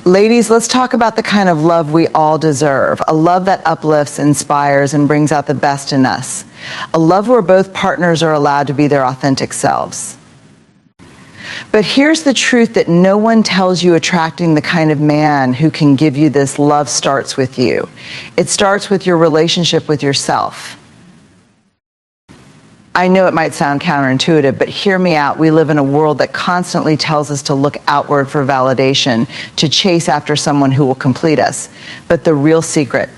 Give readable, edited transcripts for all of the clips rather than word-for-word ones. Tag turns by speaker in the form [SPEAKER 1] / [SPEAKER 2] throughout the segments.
[SPEAKER 1] Ladies, let's talk about the kind of love we all deserve. A love that uplifts, inspires, and brings out the best in us. A love where both partners are allowed to be their authentic selves. But here's the truth that no one tells you attracting the kind of man who can give you this love starts with you. It starts with your relationship with yourself. I know it might sound counterintuitive, but hear me out. We live in a world that constantly tells us to look outward for validation, to chase after someone who will complete us. But the real secret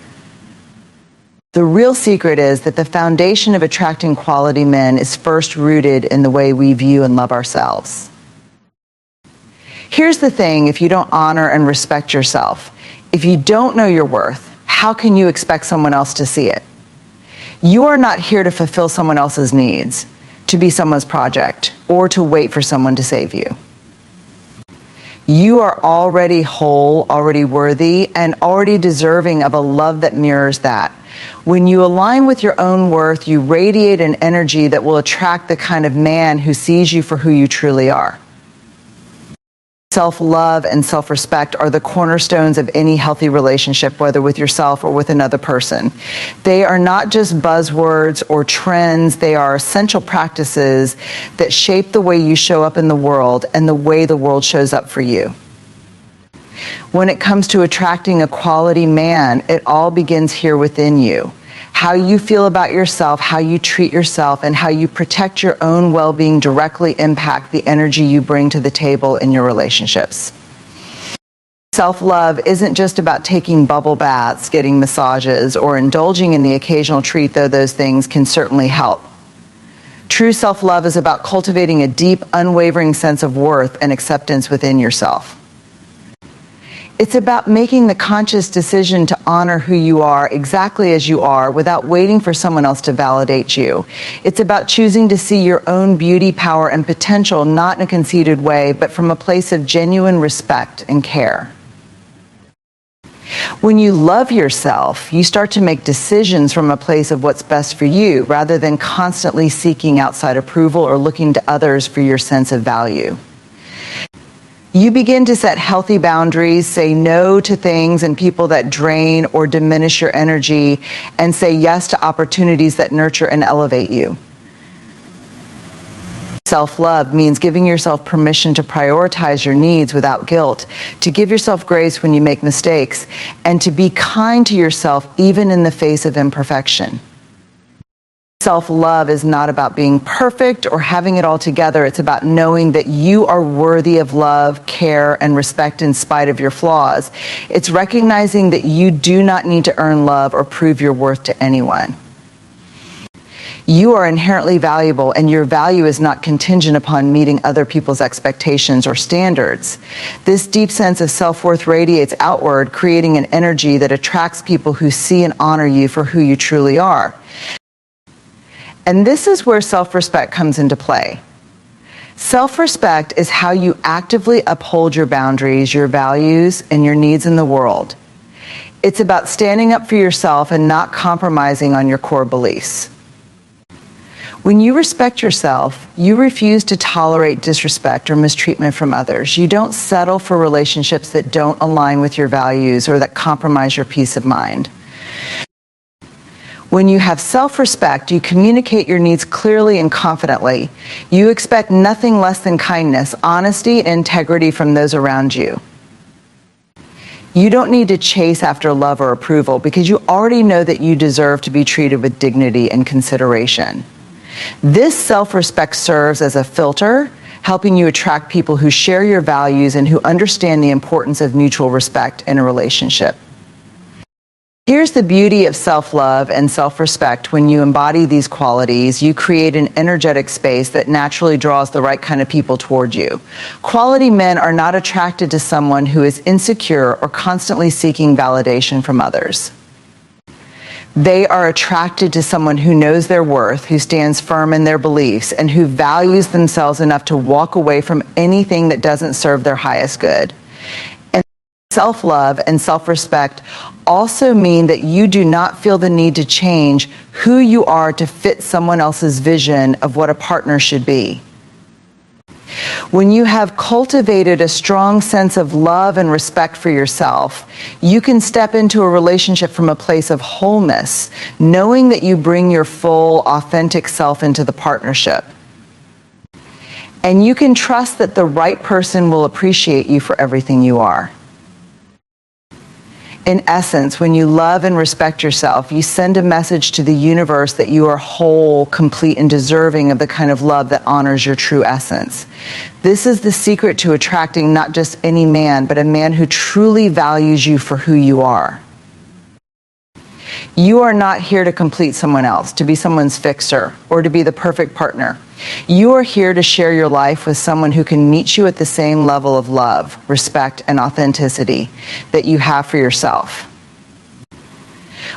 [SPEAKER 1] is that the foundation of attracting quality men is first rooted in the way we view and love ourselves. Here's the thing, if you don't honor and respect yourself, if you don't know your worth, how can you expect someone else to see it? You are not here to fulfill someone else's needs, to be someone's project, or to wait for someone to save you. You are already whole, already worthy, and already deserving of a love that mirrors that. When you align with your own worth, you radiate an energy that will attract the kind of man who sees you for who you truly are. Self-love and self-respect are the cornerstones of any healthy relationship, whether with yourself or with another person. They are not just buzzwords or trends, they are essential practices that shape the way you show up in the world and the way the world shows up for you. When it comes to attracting a quality man, it all begins here within you. How you feel about yourself, how you treat yourself, and how you protect your own well-being directly impact the energy you bring to the table in your relationships. Self-love isn't just about taking bubble baths, getting massages, or indulging in the occasional treat, though those things can certainly help. True self-love is about cultivating a deep, unwavering sense of worth and acceptance within yourself. It's about making the conscious decision to honor who you are exactly as you are without waiting for someone else to validate you. It's about choosing to see your own beauty, power, and potential not in a conceited way, but from a place of genuine respect and care. When you love yourself, you start to make decisions from a place of what's best for you, rather than constantly seeking outside approval or looking to others for your sense of value. You begin to set healthy boundaries, say no to things and people that drain or diminish your energy, and say yes to opportunities that nurture and elevate you. Self-love means giving yourself permission to prioritize your needs without guilt, to give yourself grace when you make mistakes, and to be kind to yourself even in the face of imperfection. Self-love is not about being perfect or having it all together. It's about knowing that you are worthy of love, care, and respect in spite of your flaws. It's recognizing that you do not need to earn love or prove your worth to anyone. You are inherently valuable, and your value is not contingent upon meeting other people's expectations or standards. This deep sense of self-worth radiates outward, creating an energy that attracts people who see and honor you for who you truly are. And this is where self-respect comes into play. Self-respect is how you actively uphold your boundaries, your values, and your needs in the world. It's about standing up for yourself and not compromising on your core beliefs. When you respect yourself, you refuse to tolerate disrespect or mistreatment from others. You don't settle for relationships that don't align with your values or that compromise your peace of mind. When you have self-respect, you communicate your needs clearly and confidently. You expect nothing less than kindness, honesty, and integrity from those around you. You don't need to chase after love or approval because you already know that you deserve to be treated with dignity and consideration. This self-respect serves as a filter, helping you attract people who share your values and who understand the importance of mutual respect in a relationship. Here's the beauty of self-love and self-respect. When you embody these qualities, you create an energetic space that naturally draws the right kind of people toward you. Quality men are not attracted to someone who is insecure or constantly seeking validation from others. They are attracted to someone who knows their worth, who stands firm in their beliefs, and who values themselves enough to walk away from anything that doesn't serve their highest good. And self-love and self-respect also mean that you do not feel the need to change who you are to fit someone else's vision of what a partner should be. When you have cultivated a strong sense of love and respect for yourself, you can step into a relationship from a place of wholeness, knowing that you bring your full, authentic self into the partnership. And you can trust that the right person will appreciate you for everything you are. In essence, when you love and respect yourself, you send a message to the universe that you are whole, complete, and deserving of the kind of love that honors your true essence. This is the secret to attracting not just any man, but a man who truly values you for who you are. You are not here to complete someone else, to be someone's fixer, or to be the perfect partner. You are here to share your life with someone who can meet you at the same level of love, respect, and authenticity that you have for yourself.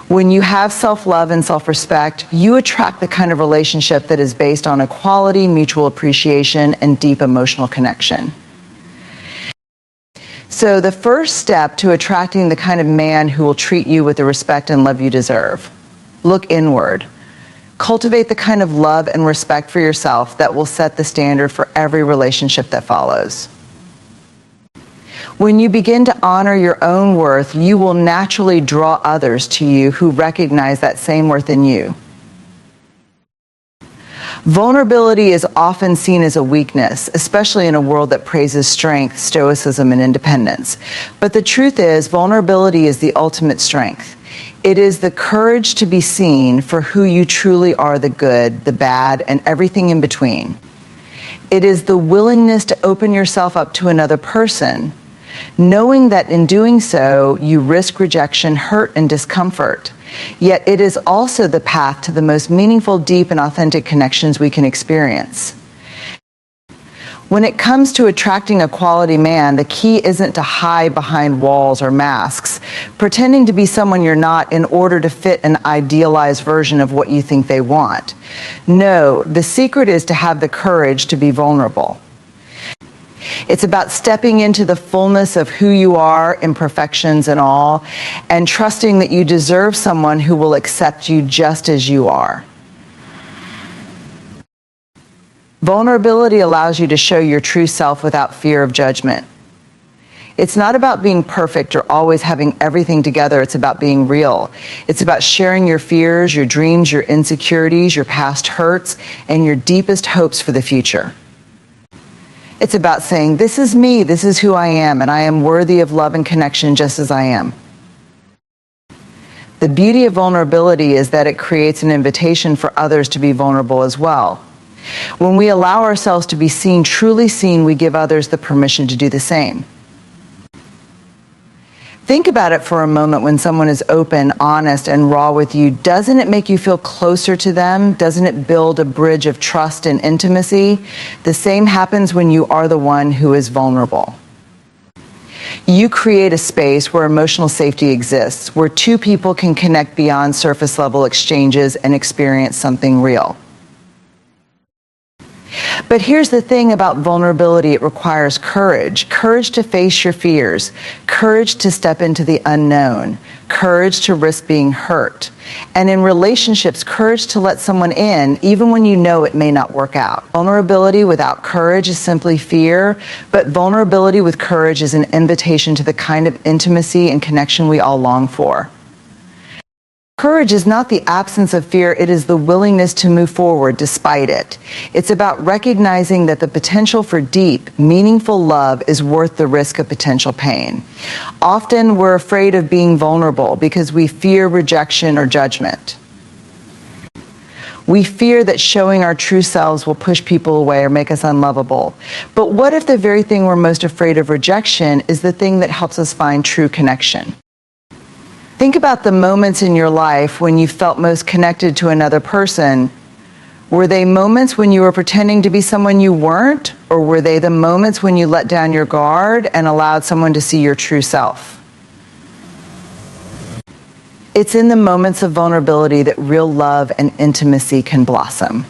[SPEAKER 1] When you have self-love and self-respect, you attract the kind of relationship that is based on equality, mutual appreciation, and deep emotional connection. So the first step to attracting the kind of man who will treat you with the respect and love you deserve: look inward. Cultivate the kind of love and respect for yourself that will set the standard for every relationship that follows. When you begin to honor your own worth, you will naturally draw others to you who recognize that same worth in you. Vulnerability is often seen as a weakness, especially in a world that praises strength, stoicism, and independence. But the truth is, vulnerability is the ultimate strength. It is the courage to be seen for who you truly are, the good, the bad, and everything in between. It is the willingness to open yourself up to another person, knowing that in doing so, you risk rejection, hurt, and discomfort. Yet it is also the path to the most meaningful, deep, and authentic connections we can experience. When it comes to attracting a quality man, the key isn't to hide behind walls or masks, pretending to be someone you're not in order to fit an idealized version of what you think they want. No, the secret is to have the courage to be vulnerable. It's about stepping into the fullness of who you are, imperfections and all, and trusting that you deserve someone who will accept you just as you are. Vulnerability allows you to show your true self without fear of judgment. It's not about being perfect or always having everything together. It's about being real. It's about sharing your fears, your dreams, your insecurities, your past hurts, and your deepest hopes for the future. It's about saying, this is me, this is who I am, and I am worthy of love and connection just as I am. The beauty of vulnerability is that it creates an invitation for others to be vulnerable as well. When we allow ourselves to be seen, truly seen, we give others the permission to do the same. Think about it for a moment. When someone is open, honest, and raw with you, doesn't it make you feel closer to them? Doesn't it build a bridge of trust and intimacy? The same happens when you are the one who is vulnerable. You create a space where emotional safety exists, where two people can connect beyond surface level exchanges and experience something real. But here's the thing about vulnerability: it requires courage. Courage to face your fears. Courage to step into the unknown. Courage to risk being hurt. And in relationships, courage to let someone in, even when you know it may not work out. Vulnerability without courage is simply fear, but vulnerability with courage is an invitation to the kind of intimacy and connection we all long for. Courage is not the absence of fear, it is the willingness to move forward despite it. It's about recognizing that the potential for deep, meaningful love is worth the risk of potential pain. Often we're afraid of being vulnerable because we fear rejection or judgment. We fear that showing our true selves will push people away or make us unlovable. But what if the very thing we're most afraid of, rejection, is the thing that helps us find true connection? Think about the moments in your life when you felt most connected to another person. Were they moments when you were pretending to be someone you weren't? Or were they the moments when you let down your guard and allowed someone to see your true self? It's in the moments of vulnerability that real love and intimacy can blossom.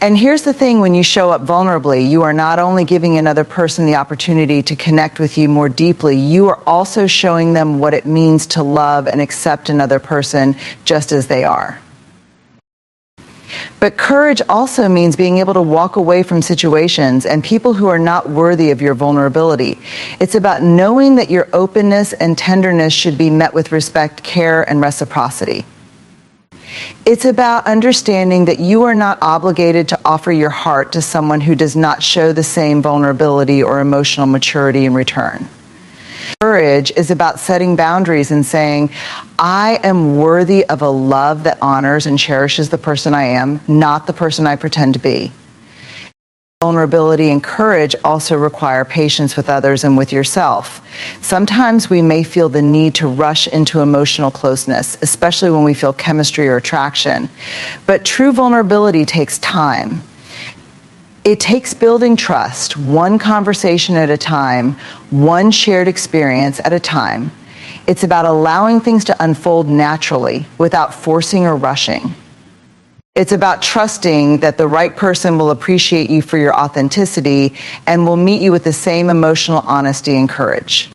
[SPEAKER 1] And here's the thing: when you show up vulnerably, you are not only giving another person the opportunity to connect with you more deeply, you are also showing them what it means to love and accept another person just as they are. But courage also means being able to walk away from situations and people who are not worthy of your vulnerability. It's about knowing that your openness and tenderness should be met with respect, care, and reciprocity. It's about understanding that you are not obligated to offer your heart to someone who does not show the same vulnerability or emotional maturity in return. Courage is about setting boundaries and saying, I am worthy of a love that honors and cherishes the person I am, not the person I pretend to be. Vulnerability and courage also require patience with others and with yourself. Sometimes we may feel the need to rush into emotional closeness, especially when we feel chemistry or attraction. But true vulnerability takes time. It takes building trust, one conversation at a time, one shared experience at a time. It's about allowing things to unfold naturally without forcing or rushing. It's about trusting that the right person will appreciate you for your authenticity and will meet you with the same emotional honesty and courage.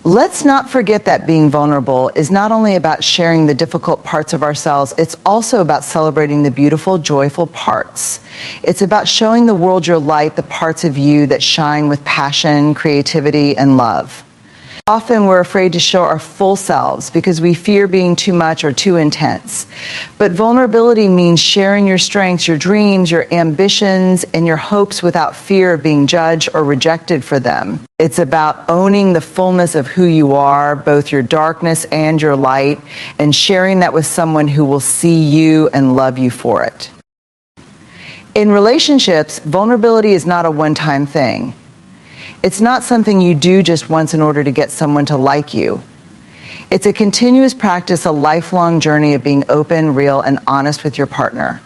[SPEAKER 1] Let's not forget that being vulnerable is not only about sharing the difficult parts of ourselves, it's also about celebrating the beautiful, joyful parts. It's about showing the world your light, the parts of you that shine with passion, creativity, and love. Often we're afraid to show our full selves because we fear being too much or too intense. But vulnerability means sharing your strengths, your dreams, your ambitions, and your hopes without fear of being judged or rejected for them. It's about owning the fullness of who you are, both your darkness and your light, and sharing that with someone who will see you and love you for it. In relationships, vulnerability is not a one-time thing. It's not something you do just once in order to get someone to like you. It's a continuous practice, a lifelong journey of being open, real, and honest with your partner.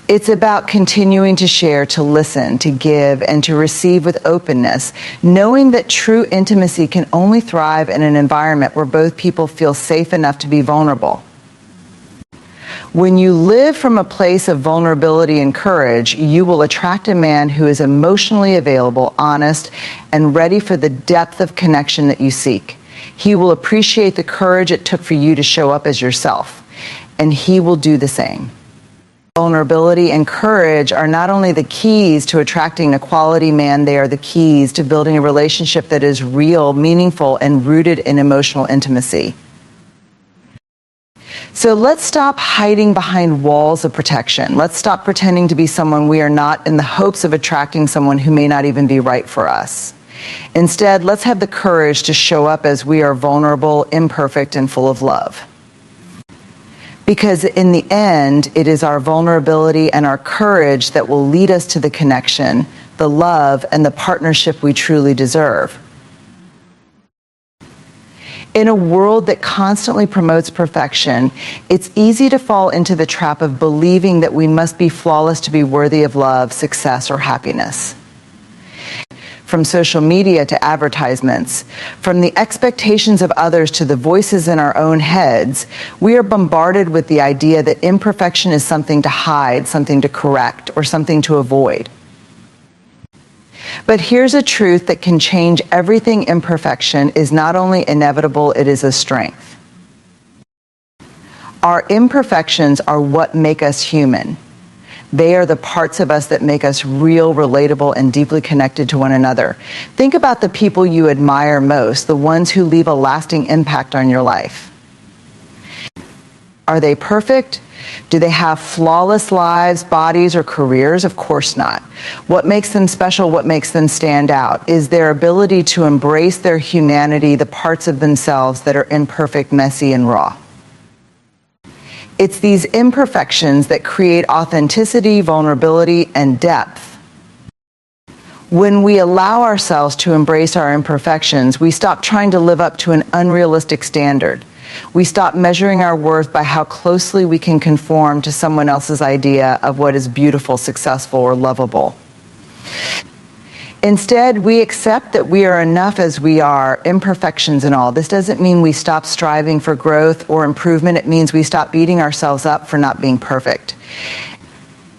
[SPEAKER 1] It's about continuing to share, to listen, to give, and to receive with openness, knowing that true intimacy can only thrive in an environment where both people feel safe enough to be vulnerable. When you live from a place of vulnerability and courage, you will attract a man who is emotionally available, honest, and ready for the depth of connection that you seek. He will appreciate the courage it took for you to show up as yourself, and he will do the same. Vulnerability and courage are not only the keys to attracting a quality man, they are the keys to building a relationship that is real, meaningful, and rooted in emotional intimacy. So let's stop hiding behind walls of protection. Let's stop pretending to be someone we are not in the hopes of attracting someone who may not even be right for us. Instead, let's have the courage to show up as we are vulnerable, imperfect, and full of love. Because in the end, it is our vulnerability and our courage that will lead us to the connection, the love, and the partnership we truly deserve. In a world that constantly promotes perfection, it's easy to fall into the trap of believing that we must be flawless to be worthy of love, success, or happiness. From social media to advertisements, from the expectations of others to the voices in our own heads, we are bombarded with the idea that imperfection is something to hide, something to correct, or something to avoid. But here's a truth that can change everything. Imperfection is not only inevitable, it is a strength. Our imperfections are what make us human. They are the parts of us that make us real, relatable, and deeply connected to one another. Think about the people you admire most, the ones who leave a lasting impact on your life. Are they perfect? Do they have flawless lives, bodies, or careers? Of course not. What makes them special? What makes them stand out? Is their ability to embrace their humanity, the parts of themselves that are imperfect, messy, and raw. It's these imperfections that create authenticity, vulnerability, and depth. When we allow ourselves to embrace our imperfections, we stop trying to live up to an unrealistic standard. We stop measuring our worth by how closely we can conform to someone else's idea of what is beautiful, successful, or lovable. Instead, we accept that we are enough as we are, imperfections and all. This doesn't mean we stop striving for growth or improvement. It means we stop beating ourselves up for not being perfect.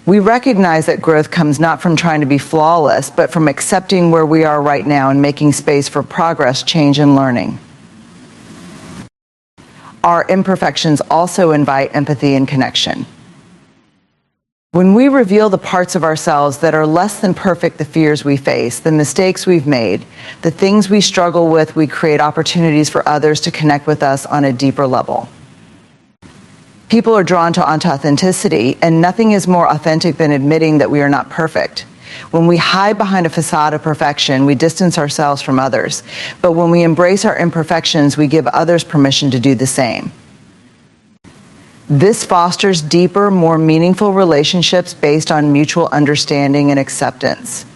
[SPEAKER 1] We recognize that growth comes not from trying to be flawless, but from accepting where we are right now and making space for progress, change, and learning. Our imperfections also invite empathy and connection. When we reveal the parts of ourselves that are less than perfect, the fears we face, the mistakes we've made, the things we struggle with, we create opportunities for others to connect with us on a deeper level. People are drawn to authenticity, and nothing is more authentic than admitting that we are not perfect. When we hide behind a facade of perfection, we distance ourselves from others. But when we embrace our imperfections, we give others permission to do the same. This fosters deeper, more meaningful relationships based on mutual understanding and acceptance.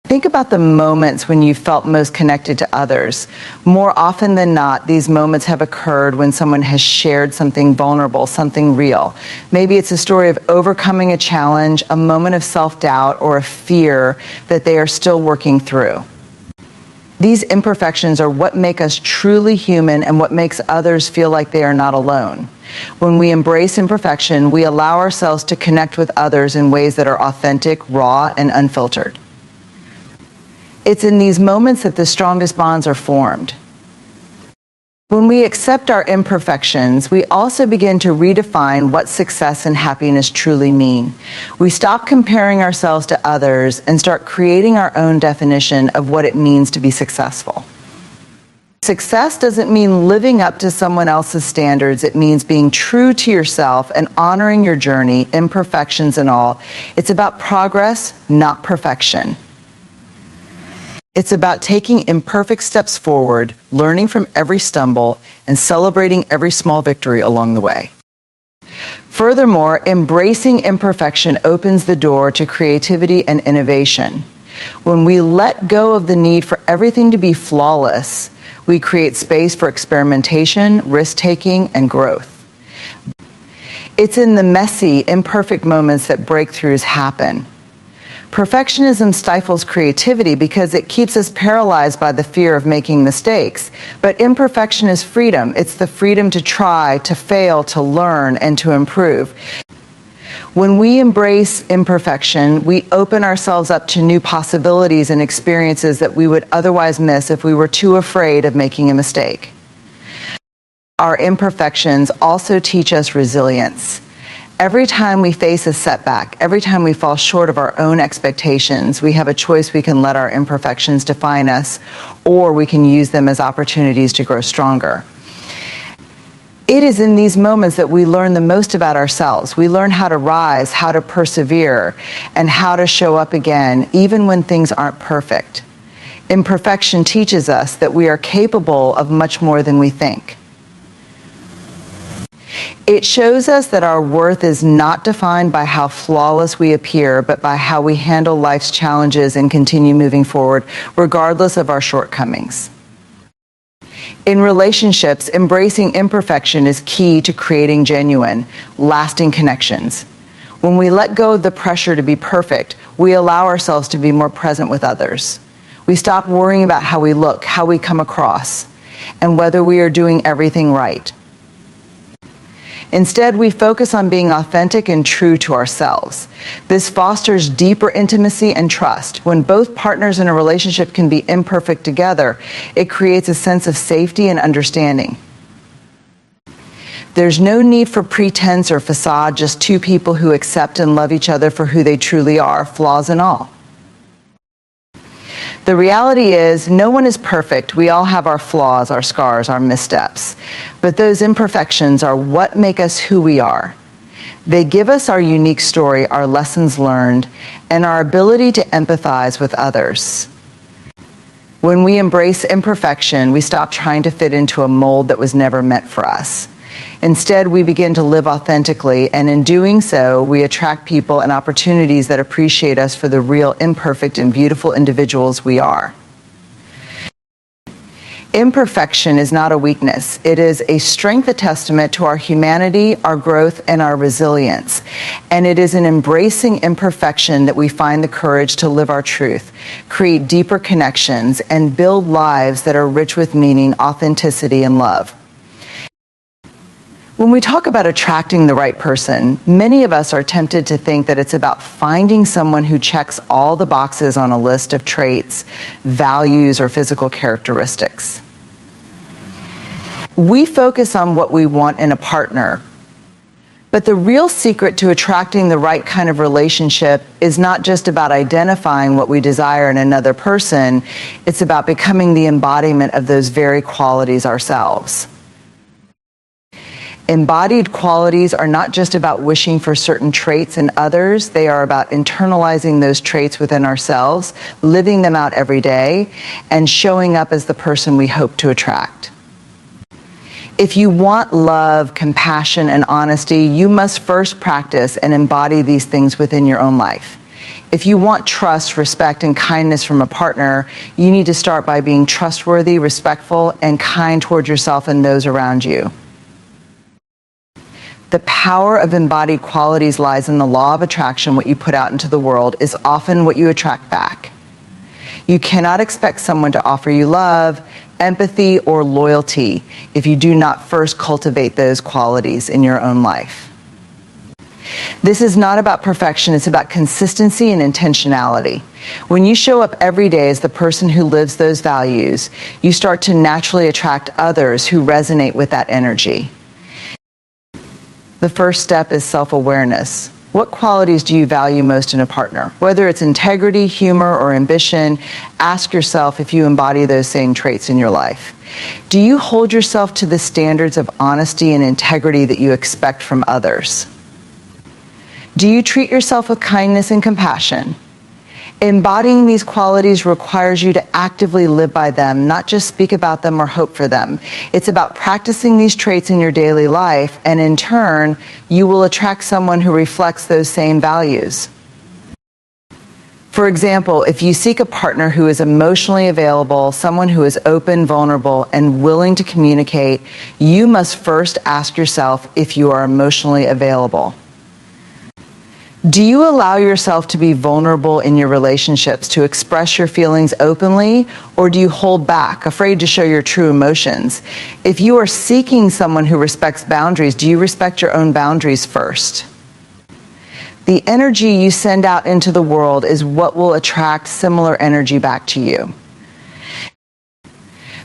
[SPEAKER 1] Think about the moments when you felt most connected to others. More often than not, these moments have occurred when someone has shared something vulnerable, something real. Maybe it's a story of overcoming a challenge, a moment of self-doubt, or a fear that they are still working through. These imperfections are what make us truly human and what makes others feel like they are not alone. When we embrace imperfection, we allow ourselves to connect with others in ways that are authentic, raw, and unfiltered. It's in these moments that the strongest bonds are formed. When we accept our imperfections, we also begin to redefine what success and happiness truly mean. We stop comparing ourselves to others and start creating our own definition of what it means to be successful. Success doesn't mean living up to someone else's standards. It means being true to yourself and honoring your journey, imperfections and all. It's about progress, not perfection. It's about taking imperfect steps forward, learning from every stumble, and celebrating every small victory along the way. Furthermore, embracing imperfection opens the door to creativity and innovation. When we let go of the need for everything to be flawless, we create space for experimentation, risk-taking, and growth. It's in the messy, imperfect moments that breakthroughs happen. Perfectionism stifles creativity because it keeps us paralyzed by the fear of making mistakes. But imperfection is freedom. It's the freedom to try, to fail, to learn, and to improve. When we embrace imperfection, we open ourselves up to new possibilities and experiences that we would otherwise miss if we were too afraid of making a mistake. Our imperfections also teach us resilience. Every time we face a setback, every time we fall short of our own expectations, we have a choice. We can let our imperfections define us, or we can use them as opportunities to grow stronger. It is in these moments that we learn the most about ourselves. We learn how to rise, how to persevere, and how to show up again, even when things aren't perfect. Imperfection teaches us that we are capable of much more than we think. It shows us that our worth is not defined by how flawless we appear, but by how we handle life's challenges and continue moving forward, regardless of our shortcomings. In relationships, embracing imperfection is key to creating genuine, lasting connections. When we let go of the pressure to be perfect, we allow ourselves to be more present with others. We stop worrying about how we look, how we come across, and whether we are doing everything right. Instead, we focus on being authentic and true to ourselves. This fosters deeper intimacy and trust. When both partners in a relationship can be imperfect together, it creates a sense of safety and understanding. There's no need for pretense or facade, just two people who accept and love each other for who they truly are, flaws and all. The reality is, no one is perfect. We all have our flaws, our scars, our missteps. But those imperfections are what make us who we are. They give us our unique story, our lessons learned, and our ability to empathize with others. When we embrace imperfection, we stop trying to fit into a mold that was never meant for us. Instead, we begin to live authentically, and in doing so, we attract people and opportunities that appreciate us for the real, imperfect, and beautiful individuals we are. Imperfection is not a weakness. It is a strength, a testament to our humanity, our growth, and our resilience. And it is in embracing imperfection that we find the courage to live our truth, create deeper connections, and build lives that are rich with meaning, authenticity, and love. When we talk about attracting the right person, many of us are tempted to think that it's about finding someone who checks all the boxes on a list of traits, values, or physical characteristics. We focus on what we want in a partner, but the real secret to attracting the right kind of relationship is not just about identifying what we desire in another person, it's about becoming the embodiment of those very qualities ourselves. Embodied qualities are not just about wishing for certain traits in others, they are about internalizing those traits within ourselves, living them out every day, and showing up as the person we hope to attract. If you want love, compassion, and honesty, you must first practice and embody these things within your own life. If you want trust, respect, and kindness from a partner, you need to start by being trustworthy, respectful, and kind toward yourself and those around you. The power of embodied qualities lies in the law of attraction. What you put out into the world is often what you attract back. You cannot expect someone to offer you love, empathy, or loyalty if you do not first cultivate those qualities in your own life. This is not about perfection, it's about consistency and intentionality. When you show up every day as the person who lives those values, you start to naturally attract others who resonate with that energy. The first step is self-awareness. What qualities do you value most in a partner? Whether it's integrity, humor, or ambition, ask yourself if you embody those same traits in your life. Do you hold yourself to the standards of honesty and integrity that you expect from others? Do you treat yourself with kindness and compassion? Embodying these qualities requires you to actively live by them, not just speak about them or hope for them. It's about practicing these traits in your daily life, and in turn, you will attract someone who reflects those same values. For example, if you seek a partner who is emotionally available, someone who is open, vulnerable, and willing to communicate, you must first ask yourself if you are emotionally available. Do you allow yourself to be vulnerable in your relationships, to express your feelings openly, or do you hold back, afraid to show your true emotions? If you are seeking someone who respects boundaries, do you respect your own boundaries first? The energy you send out into the world is what will attract similar energy back to you.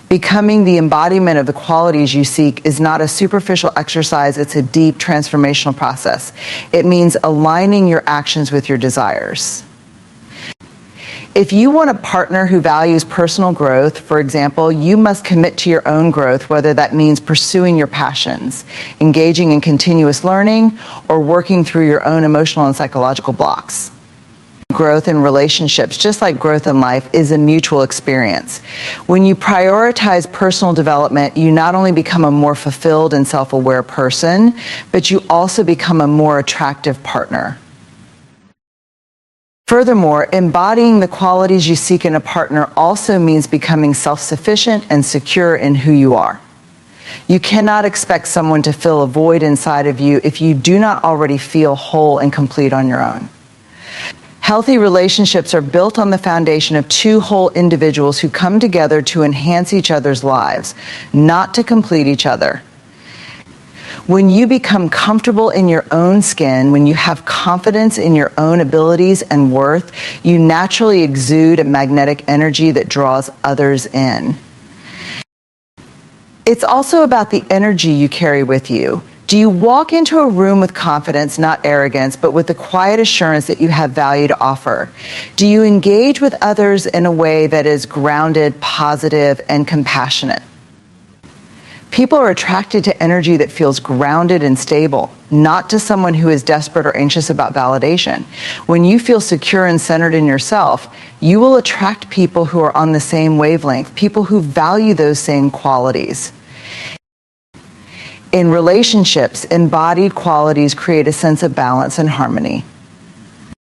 [SPEAKER 1] Becoming the embodiment of the qualities you seek is not a superficial exercise, it's a deep transformational process. It means aligning your actions with your desires. If you want a partner who values personal growth, for example, you must commit to your own growth, whether that means pursuing your passions, engaging in continuous learning, or working through your own emotional and psychological blocks. Growth in relationships, just like growth in life, is a mutual experience. When you prioritize personal development, you not only become a more fulfilled and self-aware person, but you also become a more attractive partner. Furthermore, embodying the qualities you seek in a partner also means becoming self-sufficient and secure in who you are. You cannot expect someone to fill a void inside of you if you do not already feel whole and complete on your own. Healthy relationships are built on the foundation of two whole individuals who come together to enhance each other's lives, not to complete each other. When you become comfortable in your own skin, when you have confidence in your own abilities and worth, you naturally exude a magnetic energy that draws others in. It's also about the energy you carry with you. Do you walk into a room with confidence, not arrogance, but with the quiet assurance that you have value to offer? Do you engage with others in a way that is grounded, positive, and compassionate? People are attracted to energy that feels grounded and stable, not to someone who is desperate or anxious about validation. When you feel secure and centered in yourself, you will attract people who are on the same wavelength, people who value those same qualities. In relationships, embodied qualities create a sense of balance and harmony.